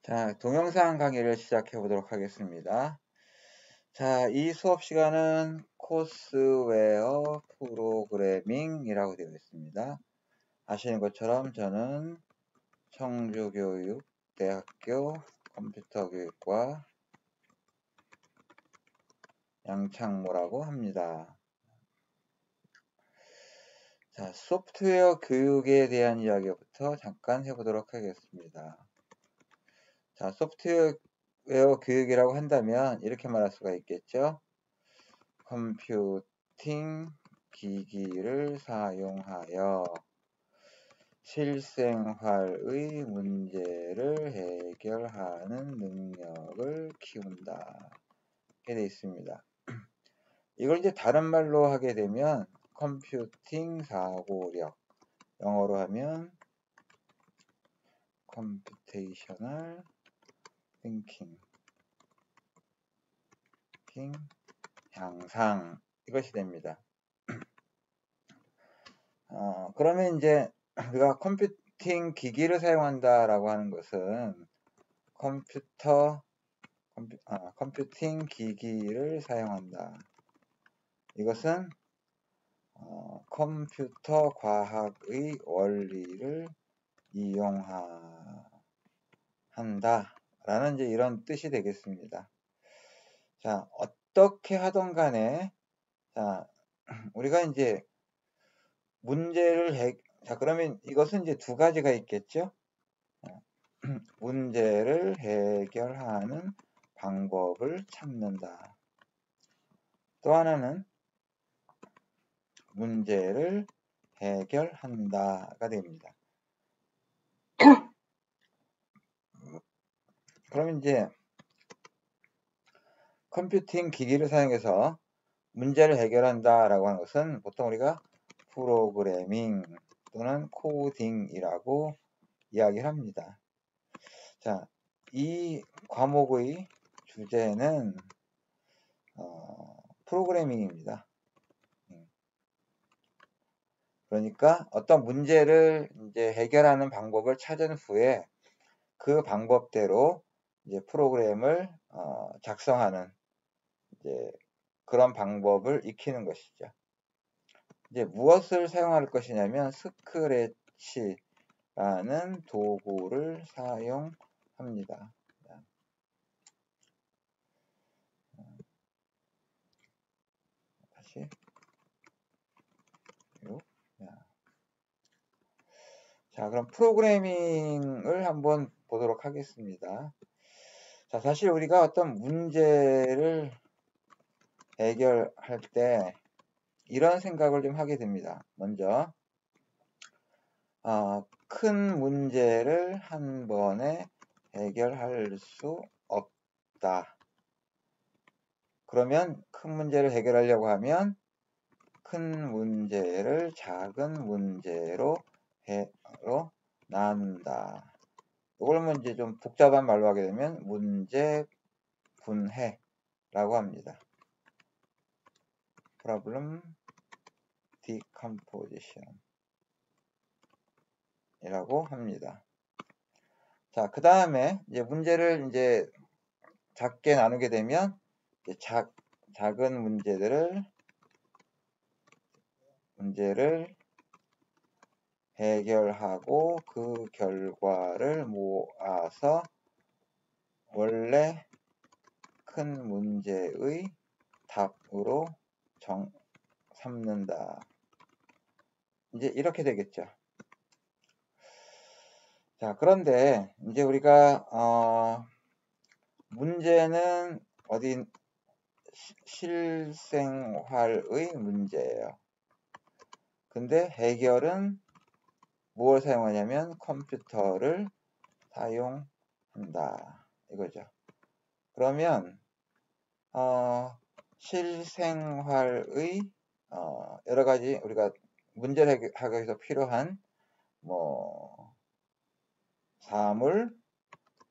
자, 동영상 강의를 시작해 보도록 하겠습니다. 자, 이 수업 시간은 코스웨어 프로그래밍이라고 되어 있습니다. 아시는 것처럼 저는 청주교육대학교 컴퓨터교육과 양창모라고 합니다. 자, 소프트웨어 교육에 대한 이야기부터 잠깐 해보도록 하겠습니다. 자, 소프트웨어 교육이라고 한다면 이렇게 말할 수가 있겠죠. 컴퓨팅 기기를 사용하여 실생활의 문제를 해결하는 능력을 키운다. 이렇게 되어 있습니다. 이걸 이제 다른 말로 하게 되면 컴퓨팅 사고력, 영어로 하면 computational thinking, 향상, 이것이 됩니다. 그러면 이제 우리가 컴퓨팅 기기를 사용한다라고 하는 것은 컴퓨팅 기기를 사용한다. 이것은 컴퓨터 과학의 원리를 이용한다. 라는 이제 이런 뜻이 되겠습니다. 자, 어떻게 하던 간에, 자, 우리가 이제 자, 그러면 이것은 이제 두 가지가 있겠죠? 문제를 해결하는 방법을 찾는다. 또 하나는 문제를 해결한다가 됩니다. 그럼 이제 컴퓨팅 기기를 사용해서 문제를 해결한다라고 하는 것은 보통 우리가 프로그래밍 또는 코딩이라고 이야기를 합니다. 자, 이 과목의 주제는 프로그래밍입니다. 그러니까 어떤 문제를 이제 해결하는 방법을 찾은 후에 그 방법대로 이제 프로그램을 작성하는 이제 그런 방법을 익히는 것이죠. 이제 무엇을 사용할 것이냐면 스크래치라는 도구를 사용합니다. 다시 자, 그럼 프로그래밍을 한번 보도록 하겠습니다. 자, 사실 우리가 어떤 문제를 해결할 때 이런 생각을 좀 하게 됩니다. 먼저 큰 문제를 한 번에 해결할 수 없다. 그러면 큰 문제를 해결하려고 하면 큰 문제를 작은 문제로 나눈다. 이걸 이제 좀 복잡한 말로 하게 되면 문제 분해라고 합니다. Problem decomposition 이라고 합니다. 자, 그 다음에 이제 문제를 이제 작게 나누게 되면 이제 작은 문제를 해결하고 그 결과를 모아서 원래 큰 문제의 답으로 삼는다. 이제 이렇게 되겠죠. 자, 그런데 이제 우리가 문제는 실생활의 문제예요. 근데 해결은 무엇을 사용하냐면 컴퓨터를 사용한다. 이거죠. 그러면 실생활의 여러 가지 우리가 문제를 하기 위해서 필요한 뭐 사물,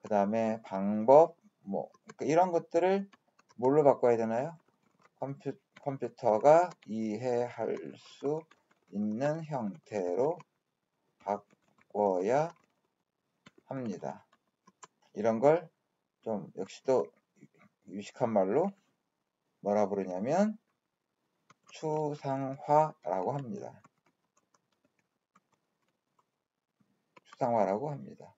그 다음에 방법, 뭐 이런 것들을 뭘로 바꿔야 되나요? 컴퓨터가 이해할 수 있는 형태로 바꿔야 합니다. 이런 걸 좀 역시 또 유식한 말로 뭐라 부르냐면 추상화라고 합니다. 추상화라고 합니다.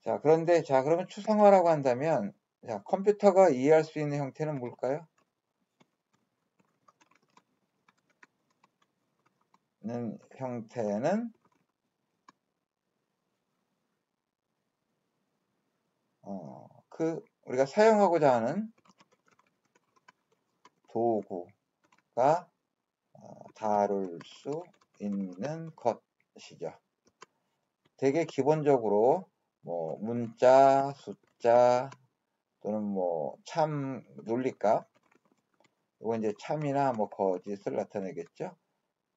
자, 그런데 자, 그러면 추상화라고 한다면 자, 컴퓨터가 이해할 수 있는 형태는 뭘까요? 형태는 우리가 사용하고자 하는 도구가 다룰 수 있는 것이죠. 되게 기본적으로 뭐 문자, 숫자 또는 뭐 참, 논리값, 이거 이제 참이나 뭐 거짓을 나타내겠죠.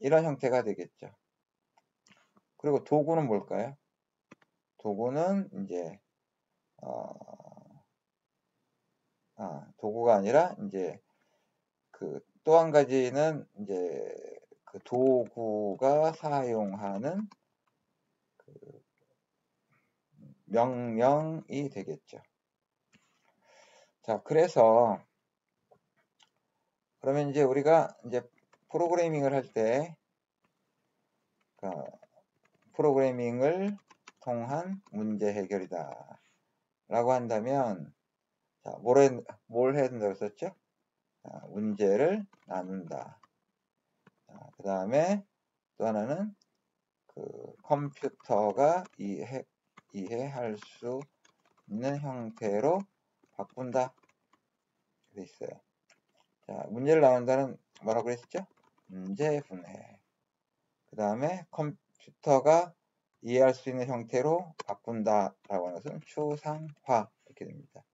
이런 형태가 되겠죠. 그리고 도구는 뭘까요? 도구는 이제 도구가 아니라 이제 또 한 가지는 이제 그 도구가 사용하는 명령이 되겠죠. 자, 그래서 그러면 이제 우리가 이제 프로그래밍을 할 때 프로그래밍을 통한 문제 해결이다 라고 한다면 자, 뭘 해야 된다고 썼죠? 문제를 나눈다. 그 다음에 또 하나는 컴퓨터가 이해할 수 있는 형태로 바꾼다. 돼 있어요. 자, 문제를 나눈다는 뭐라고 그랬죠? 문제 분해. 그 다음에 컴퓨터가 이해할 수 있는 형태로 바꾼다라고 하는 것은 추상화 이렇게 됩니다.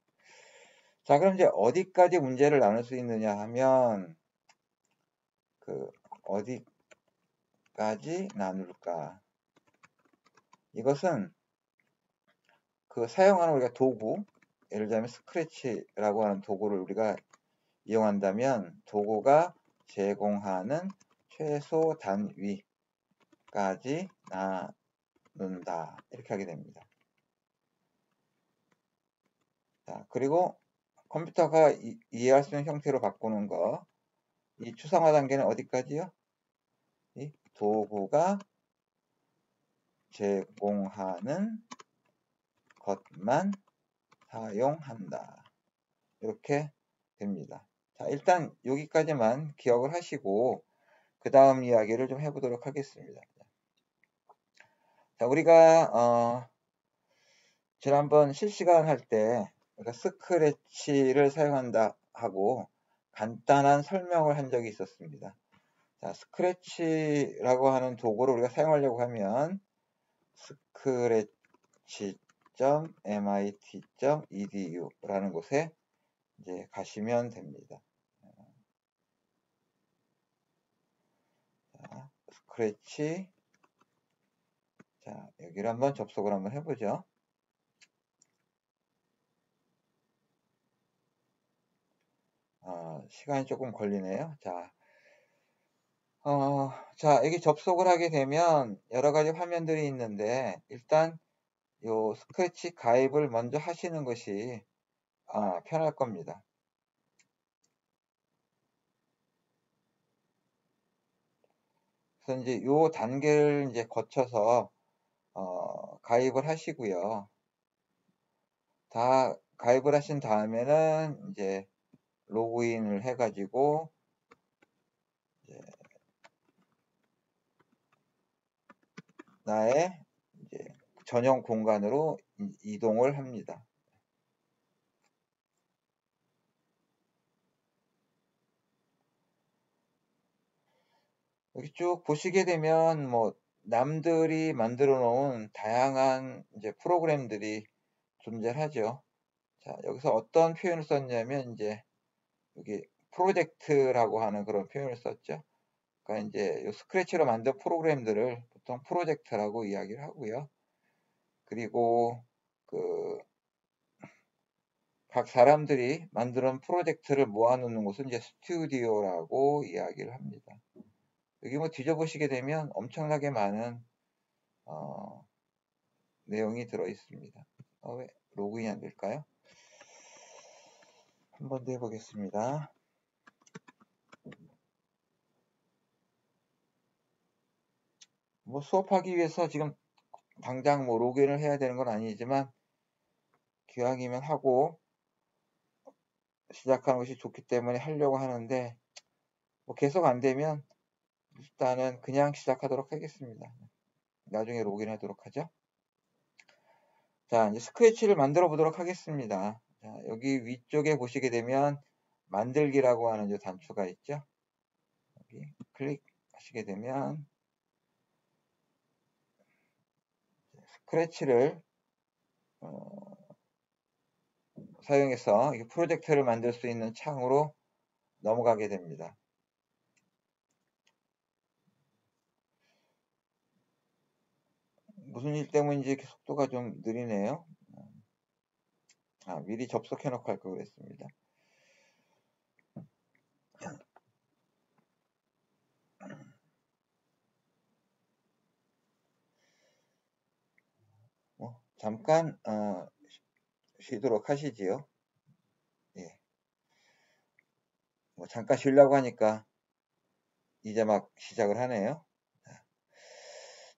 자, 그럼 이제 어디까지 문제를 나눌 수 있느냐 하면 어디까지 나눌까? 이것은 사용하는 우리가 도구, 예를 들면 스크래치라고 하는 도구를 우리가 이용한다면 도구가 제공하는 최소 단위까지 나눈다. 이렇게 하게 됩니다. 자, 그리고 컴퓨터가 이해할 수 있는 형태로 바꾸는 거, 이 추상화 단계는 어디까지요? 이 도구가 제공하는 것만 사용한다. 이렇게 됩니다. 자, 일단 여기까지만 기억을 하시고 그 다음 이야기를 좀 해보도록 하겠습니다. 자, 우리가 지난번 실시간 할 때 스크래치를 사용한다 하고 간단한 설명을 한 적이 있었습니다. 자, 스크래치라고 하는 도구를 우리가 사용하려고 하면 scratch.mit.edu 라는 곳에 이제 가시면 됩니다. 자, 스크래치. 자, 여기를 한번 접속을 한번 해보죠. 시간이 조금 걸리네요. 자, 여기 접속을 하게 되면 여러 가지 화면들이 있는데 일단 요 스크래치 가입을 먼저 하시는 것이 편할 겁니다. 그래서 이제 요 단계를 이제 거쳐서 가입을 하시고요. 다 가입을 하신 다음에는 이제 로그인을 해가지고 이제 나의 이제 전용 공간으로 이동을 합니다. 여기 쭉 보시게 되면 뭐 남들이 만들어 놓은 다양한 이제 프로그램들이 존재하죠. 자, 여기서 어떤 표현을 썼냐면 이제 여기 프로젝트라고 하는 그런 표현을 썼죠. 그러니까 이제 요 스크래치로 만든 프로그램들을 보통 프로젝트라고 이야기를 하고요. 그리고 각 사람들이 만드는 프로젝트를 모아놓는 곳은 이제 스튜디오라고 이야기를 합니다. 여기 뭐 뒤져보시게 되면 엄청나게 많은 내용이 들어 있습니다. 왜 로그인이 안 될까요? 한 번 더 해보겠습니다. 뭐 수업하기 위해서 지금 당장 뭐 로그인을 해야 되는 건 아니지만 기왕이면 하고 시작하는 것이 좋기 때문에 하려고 하는데 뭐 계속 안 되면 일단은 그냥 시작하도록 하겠습니다. 나중에 로그인 하도록 하죠. 자, 이제 스크래치를 만들어 보도록 하겠습니다. 자, 여기 위쪽에 보시게 되면 만들기라고 하는 이 단추가 있죠. 여기 클릭하시게 되면 스크래치를 사용해서 프로젝트를 만들 수 있는 창으로 넘어가게 됩니다. 무슨 일 때문인지 이렇게 속도가 좀 느리네요. 미리 접속해 놓고 할 걸 그랬습니다. 잠깐 쉬도록 하시지요. 예. 잠깐 쉬려고 하니까 이제 막 시작을 하네요.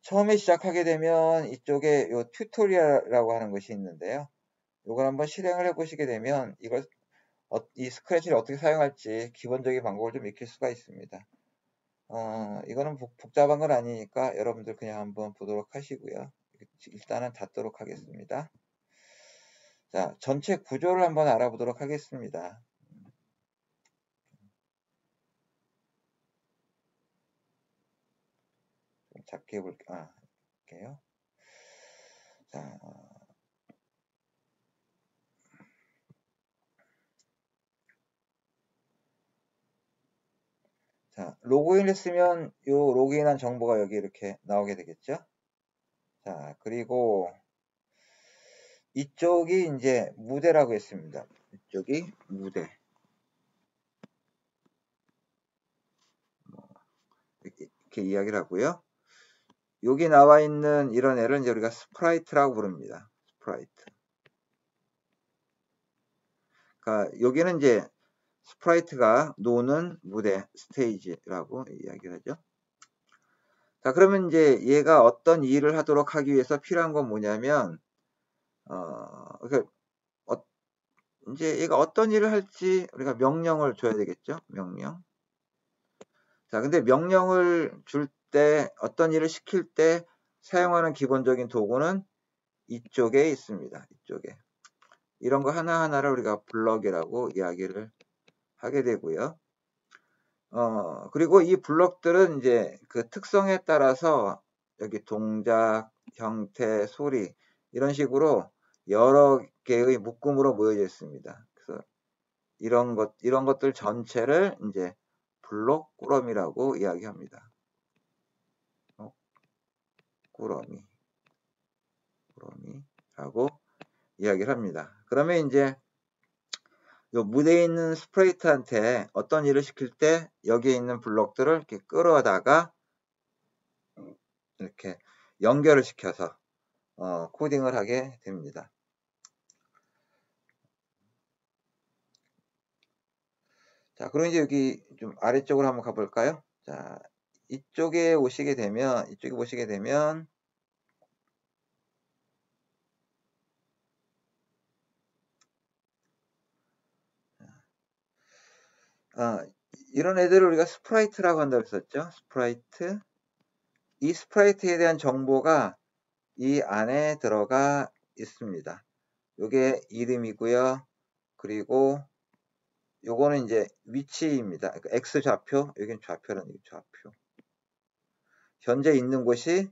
처음에 시작하게 되면 이쪽에 요 튜토리얼이라고 하는 것이 있는데요. 이걸 한번 실행을 해 보시게 되면 이 스크래치를 어떻게 사용할지 기본적인 방법을 좀 익힐 수가 있습니다. 이거는 복잡한 건 아니니까 여러분들 그냥 한번 보도록 하시고요. 일단은 닫도록 하겠습니다. 자, 전체 구조를 한번 알아보도록 하겠습니다. 좀 작게 해볼게요. 자, 로그인 했으면 요 로그인한 정보가 여기 이렇게 나오게 되겠죠. 자, 그리고 이쪽이 이제 무대라고 했습니다. 이쪽이 무대. 이렇게 이야기를 하고요. 여기 나와 있는 이런 애를 이제 우리가 스프라이트라고 부릅니다. 스프라이트. 그러니까 여기는 이제 스프라이트가 노는 무대, 스테이지라고 이야기를 하죠. 자, 그러면 이제 얘가 어떤 일을 하도록 하기 위해서 필요한 건 뭐냐면, 이제 얘가 어떤 일을 할지 우리가 명령을 줘야 되겠죠? 명령. 자, 근데 명령을 줄 때, 어떤 일을 시킬 때 사용하는 기본적인 도구는 이쪽에 있습니다. 이쪽에. 이런 거 하나하나를 우리가 블럭이라고 이야기를 하게 되고요. 그리고 이 블럭들은 이제 그 특성에 따라서 여기 동작, 형태, 소리 이런 식으로 여러 개의 묶음으로 모여져 있습니다. 그래서 이런 것들 전체를 이제 블록 꾸러미라고 이야기합니다. 꾸러미라고 이야기를 합니다. 그러면 이제 요 무대에 있는 스프레이트한테 어떤 일을 시킬 때 여기에 있는 블록들을 이렇게 끌어다가 이렇게 연결을 시켜서 코딩을 하게 됩니다. 자, 그럼 이제 여기 좀 아래쪽으로 한번 가볼까요? 자, 이쪽에 보시게 되면 이런 애들을 우리가 스프라이트라고 한다고 했었죠. 스프라이트. 이 스프라이트에 대한 정보가 이 안에 들어가 있습니다. 요게 이름이고요. 그리고 요거는 이제 위치입니다. 그러니까 X 좌표, 여기는 좌표라는 게 좌표. 현재 있는 곳이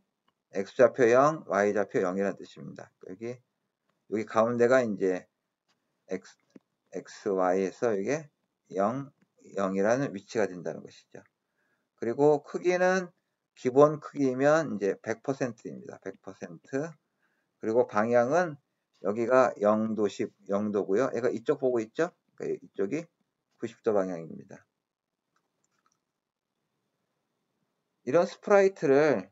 X 좌표 0, Y 좌표 0이라는 뜻입니다. 여기 가운데가 이제 X, Y에서 이게 0, 0이라는 위치가 된다는 것이죠. 그리고 크기는 기본 크기면 이제 100%입니다. 100%. 그리고 방향은 여기가 0도, 0도고요. 얘가 이쪽 보고 있죠? 그러니까 이쪽이 90도 방향입니다. 이런 스프라이트를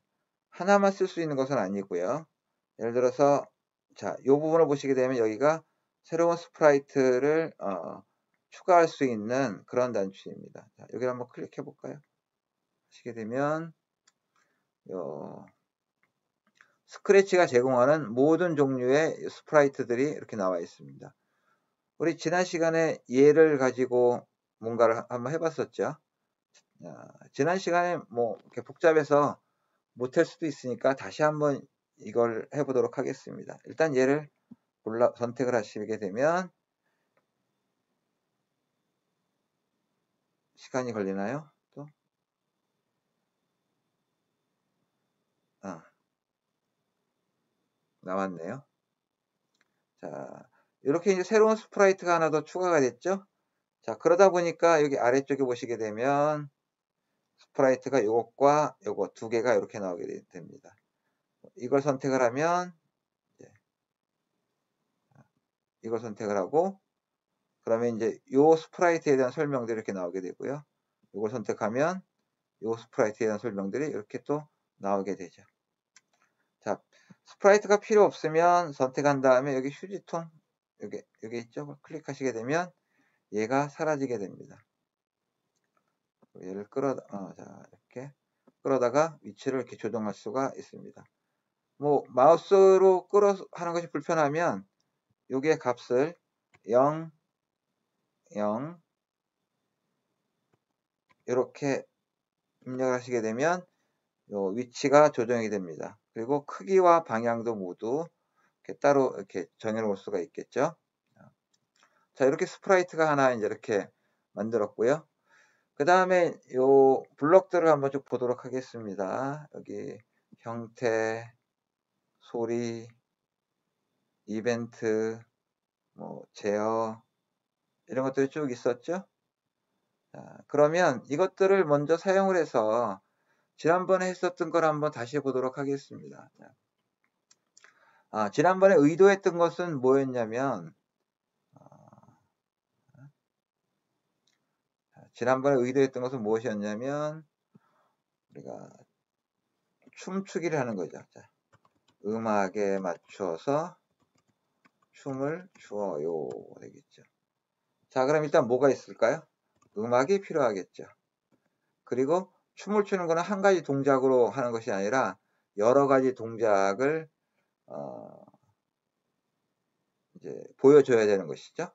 하나만 쓸 수 있는 것은 아니고요. 예를 들어서 자, 이 부분을 보시게 되면 여기가 새로운 스프라이트를 추가할 수 있는 그런 단추입니다. 자, 여기를 한번 클릭해 볼까요? 하시게 되면 스크래치가 제공하는 모든 종류의 스프라이트들이 이렇게 나와 있습니다. 우리 지난 시간에 얘를 가지고 뭔가를 한번 해봤었죠. 지난 시간에 뭐 이렇게 복잡해서 못할 수도 있으니까 다시 한번 이걸 해보도록 하겠습니다. 일단 얘를 선택을 하시게 되면 시간이 걸리나요? 또? 나왔네요. 자, 이렇게 이제 새로운 스프라이트가 하나 더 추가가 됐죠? 자, 그러다 보니까 여기 아래쪽에 보시게 되면 스프라이트가 요것과 요거 두 개가 이렇게 나오게 됩니다. 이걸 선택을 하면 이걸 선택을 하고 그러면 이제 요 스프라이트에 대한 설명들이 이렇게 나오게 되고요. 이걸 선택하면 요 스프라이트에 대한 설명들이 이렇게 또 나오게 되죠. 자, 스프라이트가 필요 없으면 선택한 다음에 여기 휴지통 여기 있죠? 클릭하시게 되면 얘가 사라지게 됩니다. 얘를 자, 이렇게 끌어다가 위치를 이렇게 조정할 수가 있습니다. 뭐 마우스로 하는 것이 불편하면 요게 값을 0, 0 이렇게 입력을 하시게 되면 요 위치가 조정이 됩니다. 그리고 크기와 방향도 모두 이렇게 따로 이렇게 정해 놓을 수가 있겠죠. 자, 이렇게 스프라이트가 하나 이제 이렇게 만들었고요. 그 다음에 요 블럭들을 한번 쭉 보도록 하겠습니다. 여기 형태, 소리, 이벤트, 뭐 제어 이런 것들이 쭉 있었죠. 자, 그러면 이것들을 먼저 사용을 해서 지난번에 했었던 걸 한번 다시 해보도록 하겠습니다. 지난번에 의도했던 것은 뭐였냐면 우리가 춤추기를 하는 거죠. 자, 음악에 맞춰서 춤을 추어요 되겠죠. 자, 그럼 일단 뭐가 있을까요? 음악이 필요하겠죠. 그리고 춤을 추는 거는 한 가지 동작으로 하는 것이 아니라 여러 가지 동작을 이제 보여줘야 되는 것이죠.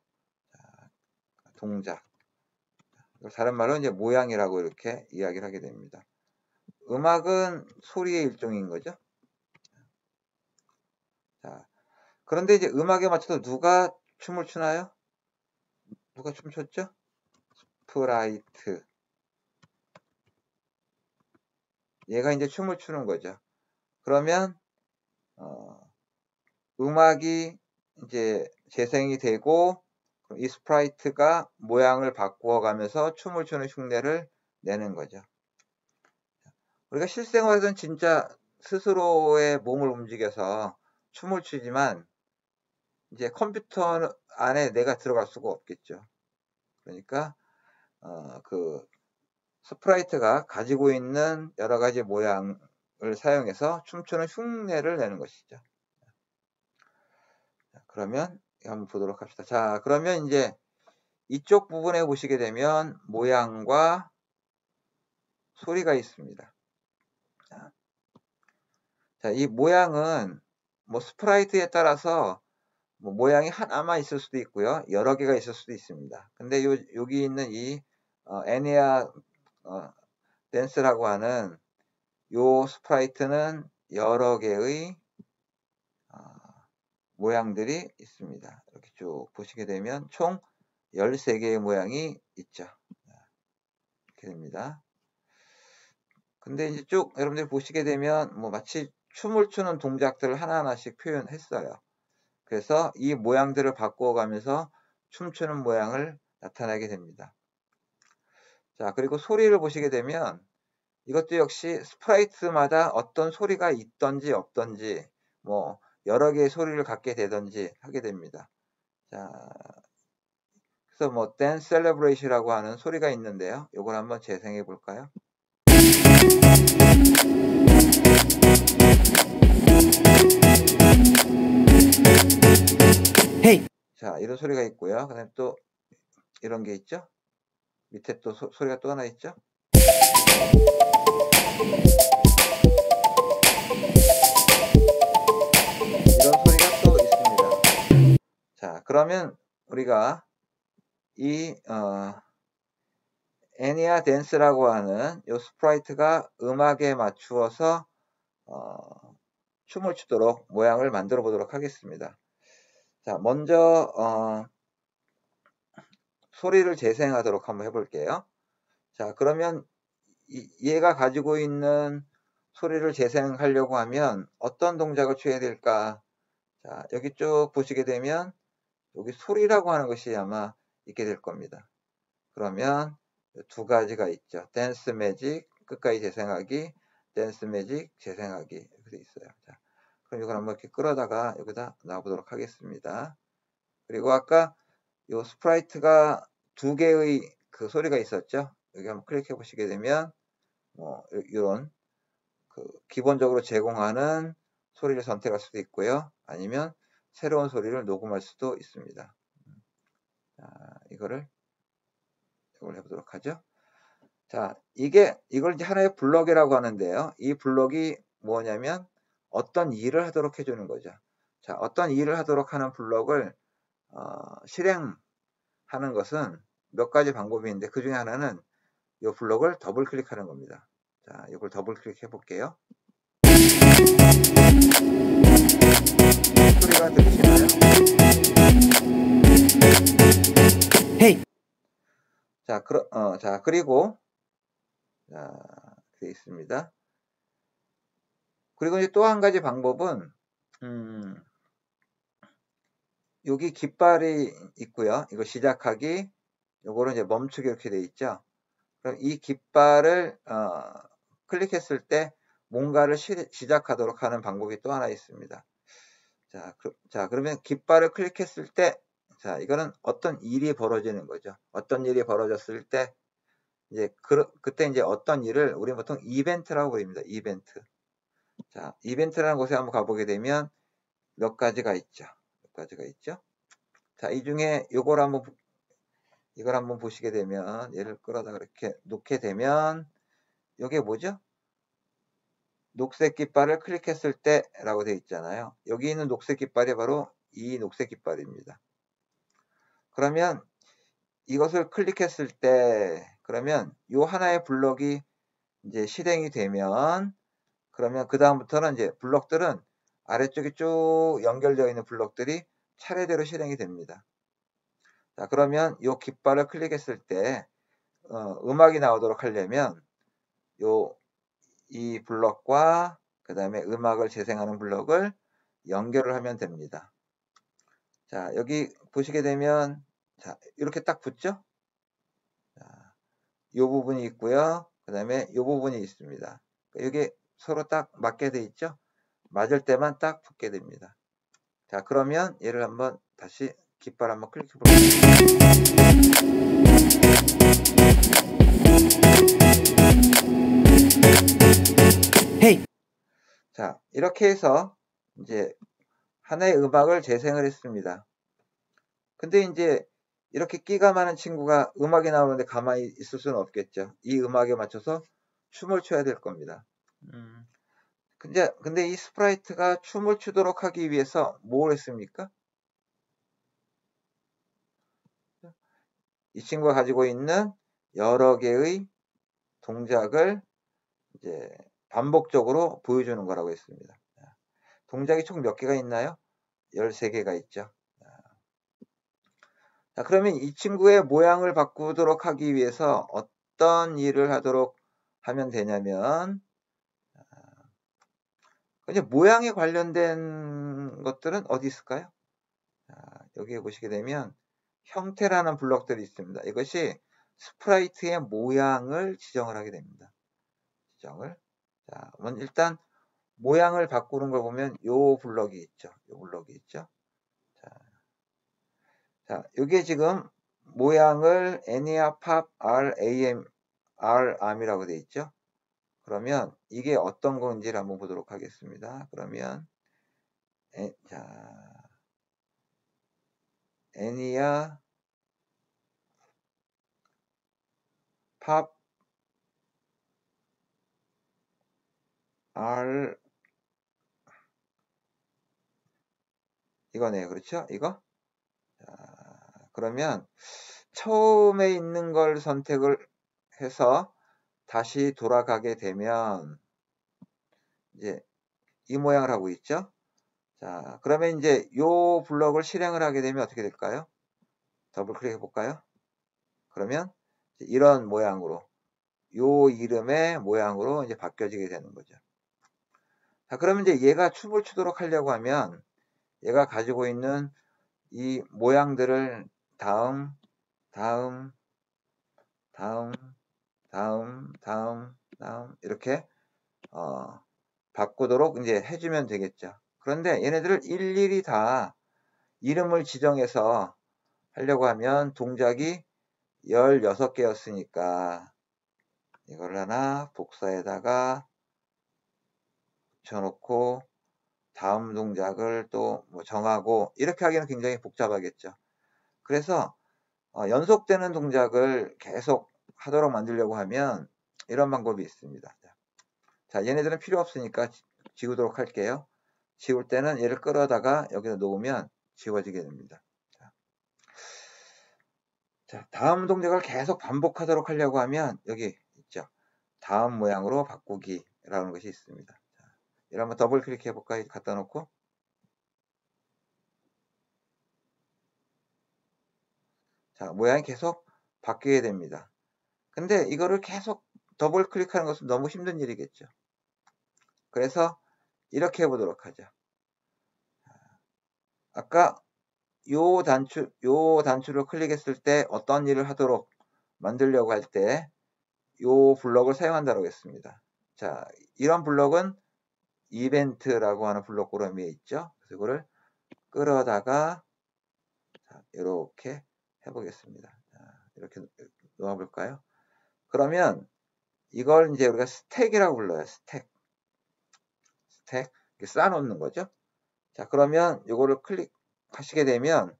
자, 동작. 다른 말로 이제 모양이라고 이렇게 이야기를 하게 됩니다. 음악은 소리의 일종인 거죠. 자, 그런데 이제 음악에 맞춰서 누가 춤을 추나요? 누가 춤췄죠? 스프라이트. 얘가 이제 춤을 추는 거죠. 그러면 음악이 이제 재생이 되고 이 스프라이트가 모양을 바꾸어 가면서 춤을 추는 흉내를 내는 거죠. 우리가 실생활에서는 진짜 스스로의 몸을 움직여서 춤을 추지만 이제 컴퓨터 안에 내가 들어갈 수가 없겠죠. 그러니까 그 스프라이트가 가지고 있는 여러 가지 모양을 사용해서 춤추는 흉내를 내는 것이죠. 자, 그러면 한번 보도록 합시다. 자, 그러면 이제 이쪽 부분에 보시게 되면 모양과 소리가 있습니다. 자, 이 모양은 뭐 스프라이트에 따라서 뭐 모양이 하나만 있을 수도 있고요. 여러 개가 있을 수도 있습니다. 근데 여기 있는 이 애니아 댄스라고 하는 요 스프라이트는 여러 개의 모양들이 있습니다. 이렇게 쭉 보시게 되면 총 13개의 모양이 있죠. 이렇게 됩니다. 근데 이제 쭉 여러분들이 보시게 되면 뭐 마치 춤을 추는 동작들을 하나하나씩 표현했어요. 그래서 이 모양들을 바꾸어 가면서 춤추는 모양을 나타내게 됩니다. 자, 그리고 소리를 보시게 되면 이것도 역시 스프라이트마다 어떤 소리가 있던지 없던지 뭐 여러 개의 소리를 갖게 되던지 하게 됩니다. 자, 그래서 뭐 댄스 셀러브레이션이라고 하는 소리가 있는데요. 이걸 한번 재생해 볼까요? 자, 이런 소리가 있고요. 그 다음에 또 이런 게 있죠. 밑에 또 소리가 또 하나 있죠. 이런 소리가 또 있습니다. 자, 그러면 우리가 이 애니아 댄스라고 하는 이 스프라이트가 음악에 맞추어서 춤을 추도록 모양을 만들어 보도록 하겠습니다. 자, 먼저 소리를 재생하도록 한번 해볼게요. 자, 그러면 얘가 가지고 있는 소리를 재생하려고 하면 어떤 동작을 취해야 될까? 자, 여기 쭉 보시게 되면 여기 소리라고 하는 것이 아마 있게 될 겁니다. 그러면 두 가지가 있죠. 댄스 매직 끝까지 재생하기, 댄스 매직 재생하기 이렇게 돼 있어요. 자, 그럼 이걸 한번 이렇게 끌어다가 여기다 놔보도록 하겠습니다. 그리고 아까 요 스프라이트가 두 개의 그 소리가 있었죠. 여기 한번 클릭해 보시게 되면 이런 그 기본적으로 제공하는 소리를 선택할 수도 있고요. 아니면 새로운 소리를 녹음할 수도 있습니다. 자, 이걸 해보도록 하죠. 자, 이걸 이제 하나의 블럭이라고 하는데요. 이 블럭이 뭐냐면 어떤 일을 하도록 해주는 거죠. 자, 어떤 일을 하도록 하는 블럭을 실행하는 것은 몇 가지 방법이 있는데 그 중에 하나는 이 블럭을 더블 클릭하는 겁니다. 자, 이걸 더블 클릭해 볼게요. 소리가 들리시나요? Hey. 자, 그리고 되어 있습니다. 그리고 이제 또 한 가지 방법은 여기 깃발이 있고요. 이거 시작하기, 요거는 이제 멈추기 이렇게 되어 있죠. 그럼 이 깃발을 클릭했을 때 뭔가를 시작하도록 하는 방법이 또 하나 있습니다. 자, 그러면 깃발을 클릭했을 때, 자, 이거는 어떤 일이 벌어지는 거죠. 어떤 일이 벌어졌을 때, 이제 그때 이제 어떤 일을 우리 보통 이벤트라고 부릅니다. 이벤트. 자, 이벤트라는 곳에 한번 가보게 되면 몇 가지가 있죠. 자, 이 중에 이걸 한번 보시게 되면 얘를 끌어다 이렇게 놓게 되면 이게 뭐죠? 녹색 깃발을 클릭했을 때 라고 되어 있잖아요. 여기 있는 녹색 깃발이 바로 이 녹색 깃발입니다. 그러면 이것을 클릭했을 때 그러면 요 하나의 블럭이 이제 실행이 되면 그러면 그 다음부터는 이제 블럭들은 아래쪽에 쭉 연결되어 있는 블럭들이 차례대로 실행이 됩니다. 자, 그러면 요 깃발을 클릭했을 때 음악이 나오도록 하려면 이 블럭과 그 다음에 음악을 재생하는 블럭을 연결을 하면 됩니다. 자, 여기 보시게 되면 자, 이렇게 딱 붙죠? 자, 요 부분이 있고요. 그 다음에 요 부분이 있습니다. 이게 서로 딱 맞게 돼 있죠? 맞을 때만 딱 붙게 됩니다. 자, 그러면 얘를 한번 다시 깃발 한번 클릭해 볼게요. Hey. 자, 이렇게 해서 이제 하나의 음악을 재생을 했습니다. 근데 이제 이렇게 끼가 많은 친구가 음악이 나오는데 가만히 있을 수는 없겠죠. 이 음악에 맞춰서 춤을 춰야 될 겁니다. 근데 이 스프라이트가 춤을 추도록 하기 위해서 뭘 했습니까? 이 친구가 가지고 있는 여러 개의 동작을 이제 반복적으로 보여주는 거라고 했습니다. 동작이 총 몇 개가 있나요? 13개가 있죠. 자, 그러면 이 친구의 모양을 바꾸도록 하기 위해서 어떤 일을 하도록 하면 되냐면 이제 모양에 관련된 것들은 어디 있을까요? 자, 여기에 보시게 되면 형태라는 블럭들이 있습니다. 이것이 스프라이트의 모양을 지정을 하게 됩니다. 자, 일단 모양을 바꾸는 걸 보면 요 블럭이 있죠. 자, 이게 지금 모양을 애니아 팝 RAM이라고 되어 있죠. 그러면 이게 어떤 건지를 한번 보도록 하겠습니다. 그러면 자, 애니야 팝 R 이거네요. 그렇죠? 이거? 자, 그러면 처음에 있는 걸 선택을 해서 다시 돌아가게 되면 이제 이 모양을 하고 있죠? 자, 그러면 이제 요 블럭을 실행을 하게 되면 어떻게 될까요? 더블 클릭해 볼까요? 그러면 이런 모양으로 요 이름의 모양으로 이제 바뀌어지게 되는 거죠. 자, 그러면 이제 얘가 춤을 추도록 하려고 하면 얘가 가지고 있는 이 모양들을 다음, 다음, 다음, 다음, 다음, 다음 이렇게 바꾸도록 이제 해주면 되겠죠. 그런데 얘네들을 일일이 다 이름을 지정해서 하려고 하면 동작이 16개였으니까 이걸 하나 복사에다가 붙여놓고 다음 동작을 또 뭐 정하고 이렇게 하기는 굉장히 복잡하겠죠. 그래서 연속되는 동작을 계속 하도록 만들려고 하면 이런 방법이 있습니다. 자, 얘네들은 필요 없으니까 지우도록 할게요. 지울 때는 얘를 끌어다가 여기다 놓으면 지워지게 됩니다. 자, 다음 동작을 계속 반복하도록 하려고 하면 여기 있죠. 다음 모양으로 바꾸기라는 것이 있습니다. 자, 이를 한번 더블 클릭해 볼까요? 갖다 놓고. 자, 모양이 계속 바뀌게 됩니다. 근데 이거를 계속 더블 클릭하는 것은 너무 힘든 일이겠죠. 그래서 이렇게 해보도록 하죠. 아까 요 단추를 클릭했을 때 어떤 일을 하도록 만들려고 할 때 요 블럭을 사용한다고 했습니다. 자, 이런 블럭은 이벤트라고 하는 블럭 그룹에 있죠. 그래서 이거를 끌어다가 이렇게 해보겠습니다. 자, 이렇게 놓아볼까요? 그러면 이걸 이제 우리가 스택이라고 불러요. 스택 이렇게 쌓아놓는 거죠. 자, 그러면 이거를 클릭하시게 되면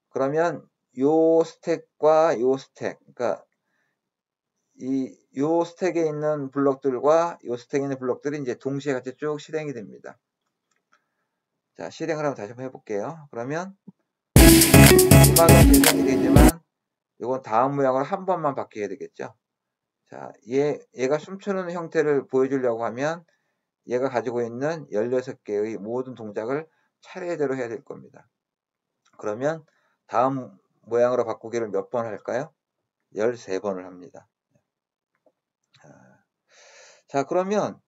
그러면 요 스택과 요 스택, 그러니까 요 스택에 있는 블록들과 요 스택에 있는 블록들이 이제 동시에 같이 쭉 실행이 됩니다. 자, 실행을 한번 다시 한번 해볼게요. 그러면 음악은 재생이 되지만 이건 다음 모양으로 한 번만 바뀌게 되겠죠. 자, 얘가 춤추는 형태를 보여주려고 하면 얘가 가지고 있는 16개의 모든 동작을 차례대로 해야 될 겁니다. 그러면 다음 모양으로 바꾸기를 몇 번 할까요? 13번을 합니다. 자, 그러면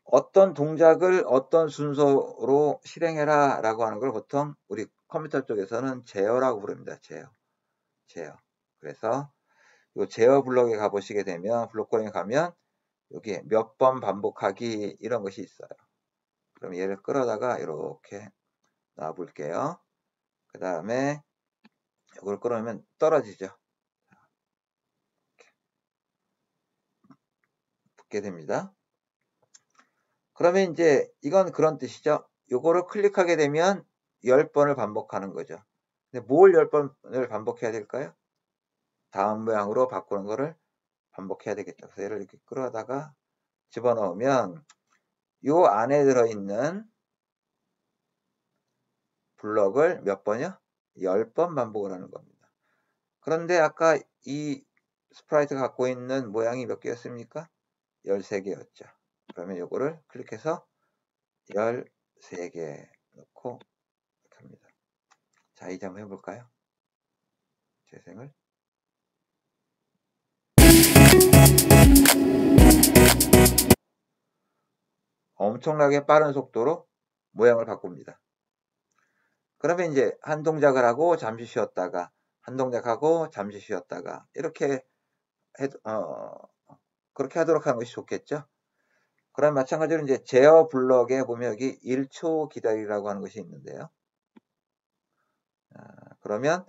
어떤 동작을 어떤 순서로 실행해라 라고 하는 걸 보통 우리 컴퓨터 쪽에서는 제어라고 부릅니다. 제어. 그래서 이 제어 블록에 가보시게 되면 블록코딩에 가면 여기에 몇 번 반복하기 이런 것이 있어요. 그럼 얘를 끌어다가 이렇게 놔 볼게요. 그 다음에 이걸 끌어오면 떨어지죠. 붙게 됩니다. 그러면 이제 이건 그런 뜻이죠. 요거를 클릭하게 되면 10번을 반복하는 거죠. 근데 뭘 10번을 반복해야 될까요? 다음 모양으로 바꾸는 거를 반복해야 되겠죠. 그래서 얘를 이렇게 끌어다가 집어넣으면 요 안에 들어있는 블럭을 몇 번이요? 10번 반복을 하는 겁니다. 그런데 아까 이 스프라이트가 갖고 있는 모양이 몇 개였습니까? 13개였죠. 그러면 요거를 클릭해서 13개 넣고 이렇게 합니다. 자, 이제 한번 해볼까요? 재생을. 엄청나게 빠른 속도로 모양을 바꿉니다. 그러면 이제 한 동작을 하고 잠시 쉬었다가 한 동작하고 잠시 쉬었다가 이렇게 그렇게 하도록 하는 것이 좋겠죠. 그럼 마찬가지로 이제 제어 블럭에 보면 여기 1초 기다리라고 하는 것이 있는데요. 그러면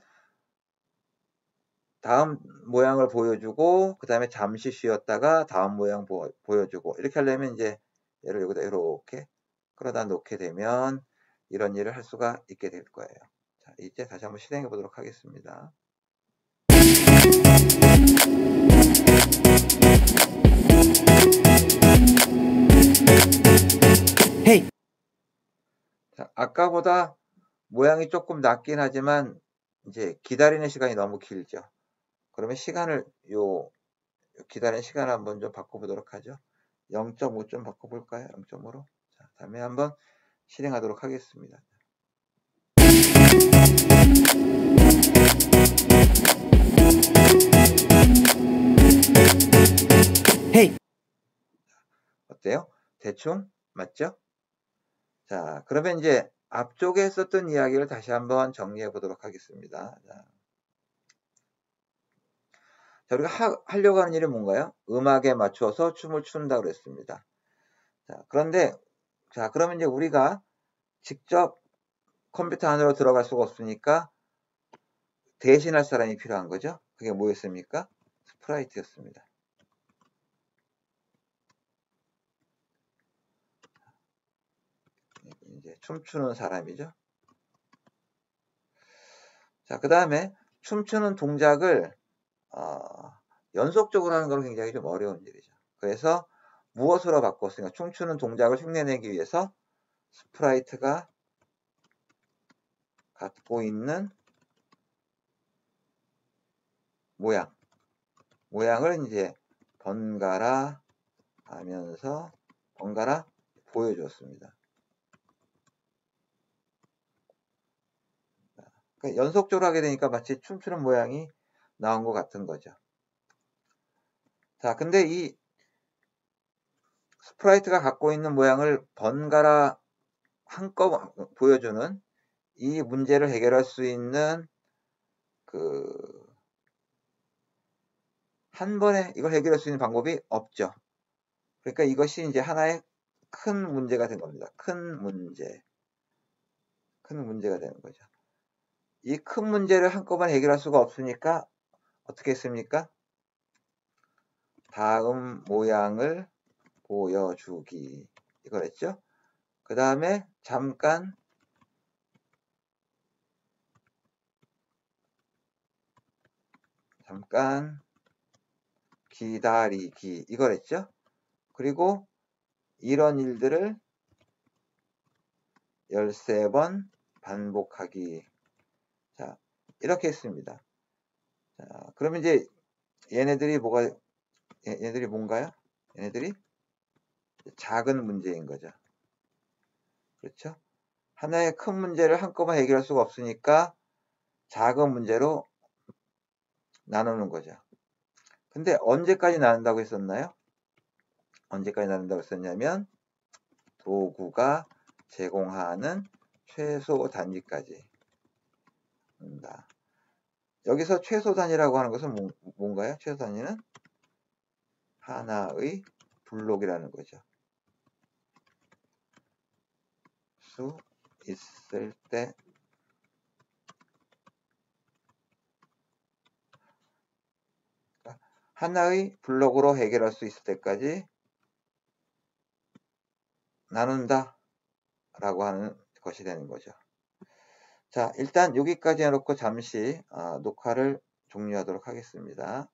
다음 모양을 보여주고 그 다음에 잠시 쉬었다가 다음 모양 보여주고 이렇게 하려면 이제 얘를 여기다 이렇게 끌어다 놓게 되면 이런 일을 할 수가 있게 될 거예요. 자, 이제 다시 한번 실행해 보도록 하겠습니다. Hey, 자, 아까보다 모양이 조금 낮긴 하지만 이제 기다리는 시간이 너무 길죠. 그러면 기다리는 시간을 한번 좀 바꿔보도록 하죠. 0.5 좀 바꿔볼까요? 0.5로. 자, 다음에 한번 실행하도록 하겠습니다. hey, 어때요? 대충 맞죠? 자, 그러면 이제 앞쪽에 썼던 이야기를 다시 한번 정리해 보도록 하겠습니다. 자, 우리가 하려고 하는 일이 뭔가요? 음악에 맞춰서 춤을 춘다 그랬습니다. 자, 그런데 자, 그러면 이제 우리가 직접 컴퓨터 안으로 들어갈 수가 없으니까 대신할 사람이 필요한 거죠. 그게 뭐였습니까? 스프라이트였습니다. 이제 춤추는 사람이죠. 자, 그 다음에 춤추는 동작을 연속적으로 하는 건 굉장히 좀 어려운 일이죠. 그래서 무엇으로 바꿨으니까 춤추는 동작을 흉내내기 위해서 스프라이트가 갖고 있는 모양을 이제 번갈아 하면서 번갈아 보여줬습니다. 그러니까 연속적으로 하게 되니까 마치 춤추는 모양이 나온 것 같은 거죠. 자, 근데 이 스프라이트가 갖고 있는 모양을 번갈아 한꺼번에 보여주는 이 문제를 해결할 수 있는 한 번에 이걸 해결할 수 있는 방법이 없죠. 그러니까 이것이 이제 하나의 큰 문제가 된 겁니다. 큰 문제가 되는 거죠. 이 큰 문제를 한꺼번에 해결할 수가 없으니까 어떻게 했습니까? 다음 모양을 보여주기 이걸 했죠. 그 다음에 잠깐 기다리기 이걸 했죠. 그리고 이런 일들을 13번 반복하기. 자, 이렇게 했습니다. 자, 그러면 이제 얘네들이 뭔가요? 얘네들이 작은 문제인 거죠. 그렇죠? 하나의 큰 문제를 한꺼번에 해결할 수가 없으니까 작은 문제로 나누는 거죠. 근데 언제까지 나눈다고 했었나요? 언제까지 나눈다고 했었냐면 도구가 제공하는 최소 단위까지 나눈다. 여기서 최소 단위라고 하는 것은 뭔가요? 최소 단위는 하나의 블록이라는 거죠. 수 있을 때 하나의 블록으로 해결할 수 있을 때까지 나눈다 라고 하는 것이 되는 거죠. 자, 일단 여기까지 해놓고 잠시 녹화를 종료하도록 하겠습니다.